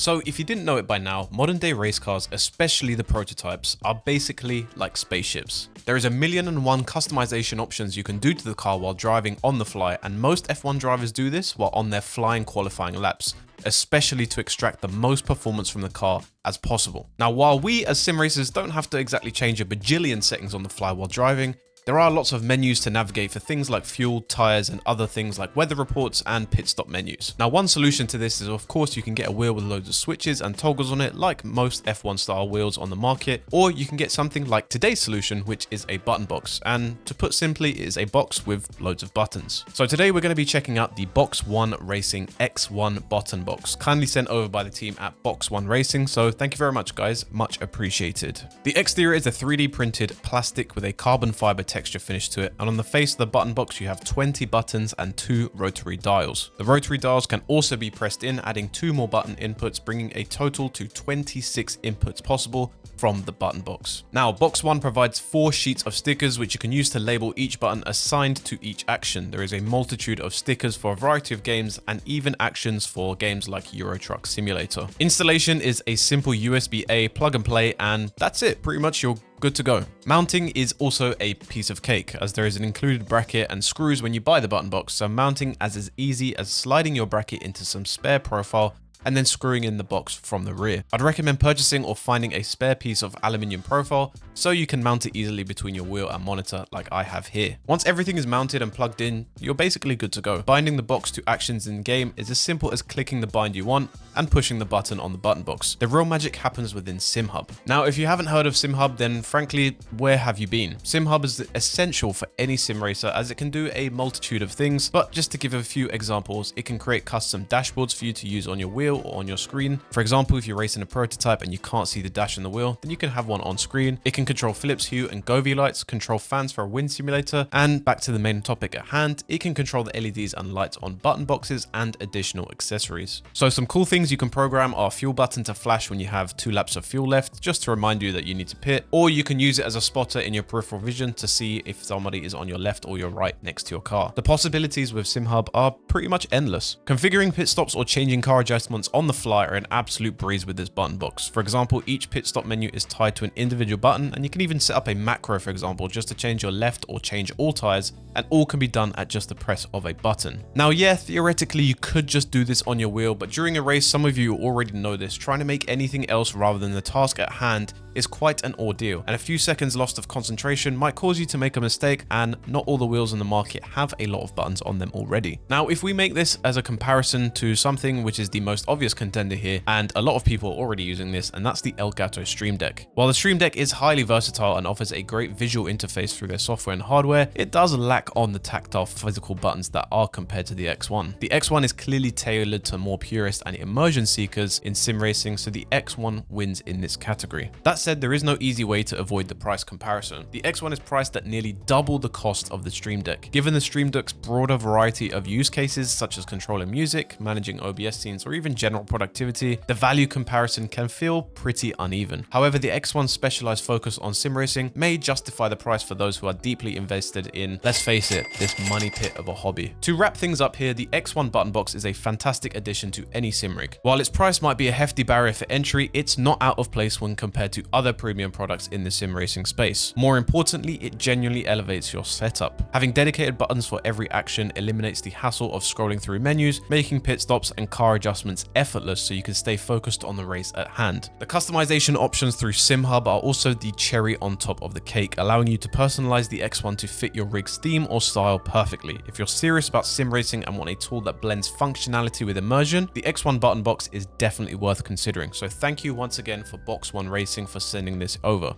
So if you didn't know it by now, modern day race cars, especially the prototypes, are basically like spaceships. There is 1,000,001 customization options you can do to the car while driving on the fly, and most F1 drivers do this while on their flying qualifying laps, especially to extract the most performance from the car as possible. Now, while we as sim racers don't have to exactly change a bajillion settings on the fly while driving, there are lots of menus to navigate for things like fuel, tires, and other things like weather reports and pit stop menus. Now, one solution to this is, of course, you can get a wheel with loads of switches and toggles on it, like most F1 style wheels on the market, or you can get something like today's solution, which is a button box. And to put simply, it is a box with loads of buttons. So today we're going to be checking out the Box 1 Racing X1 button box, kindly sent over by the team at Box 1 Racing. So thank you very much, guys. Much appreciated. The exterior is a 3D printed plastic with a carbon fiber texture finish to it, and on the face of the button box you have 20 buttons and 2 rotary dials. The rotary dials can also be pressed in, adding 2 more button inputs, bringing a total to 26 inputs possible from the button box. Now, Box 1 provides 4 sheets of stickers which you can use to label each button assigned to each action. There is a multitude of stickers for a variety of games and even actions for games like Euro Truck Simulator. Installation is a simple USB-A plug and play, and that's it. Pretty much you're good to go. Mounting is also a piece of cake, as there is an included bracket and screws when you buy the button box, so mounting as easy as sliding your bracket into some spare profile and then screwing in the box from the rear. I'd recommend purchasing or finding a spare piece of aluminium profile so you can mount it easily between your wheel and monitor like I have here. Once everything is mounted and plugged in, you're basically good to go. Binding the box to actions in game is as simple as clicking the bind you want and pushing the button on the button box. The real magic happens within SimHub. Now, if you haven't heard of SimHub, then frankly, where have you been? SimHub is essential for any sim racer as it can do a multitude of things, but just to give a few examples, it can create custom dashboards for you to use on your wheel or on your screen. For example, if you're racing a prototype and you can't see the dash in the wheel, then you can have one on screen. It can control Philips Hue and Govee lights, control fans for a wind simulator, and back to the main topic at hand, it can control the LEDs and lights on button boxes and additional accessories. So some cool things you can program are fuel button to flash when you have 2 laps of fuel left, just to remind you that you need to pit, or you can use it as a spotter in your peripheral vision to see if somebody is on your left or your right next to your car. The possibilities with SimHub are pretty much endless. Configuring pit stops or changing car adjustments on the fly are an absolute breeze with this button box. For example, each pit stop menu is tied to an individual button, and you can even set up a macro, for example, just to change your left or change all tires, and all can be done at just the press of a button. Now, yeah, theoretically you could just do this on your wheel, but during a race, some of you already know this, trying to make anything else rather than the task at hand is quite an ordeal, and a few seconds lost of concentration might cause you to make a mistake, and not all the wheels in the market have a lot of buttons on them already. Now, if we make this as a comparison to something which is the most obvious contender here, and a lot of people are already using this, and that's the Elgato Stream Deck. While the Stream Deck is highly versatile and offers a great visual interface through their software and hardware, it does lack on the tactile physical buttons that are compared to the X1. The X1 is clearly tailored to more purist and immersion seekers in sim racing, so the X1 wins in this category. That said, there is no easy way to avoid the price comparison. The X1 is priced at nearly double the cost of the Stream Deck. Given the Stream Deck's broader variety of use cases such as controlling music, managing OBS scenes, or even general productivity, the value comparison can feel pretty uneven. However, the X1's specialized focus on sim racing may justify the price for those who are deeply invested in, let's face it, this money pit of a hobby. To wrap things up here, the X1 button box is a fantastic addition to any sim rig. While its price might be a hefty barrier for entry, it's not out of place when compared to other premium products in the sim racing space. More importantly, it genuinely elevates your setup. Having dedicated buttons for every action eliminates the hassle of scrolling through menus, making pit stops and car adjustments effortless so you can stay focused on the race at hand. The customization options through SimHub are also the cherry on top of the cake, allowing you to personalize the X1 to fit your rig's theme or style perfectly. If you're serious about sim racing and want a tool that blends functionality with immersion, the X1 button box is definitely worth considering. So thank you once again for Box 1 Racing for sending this over.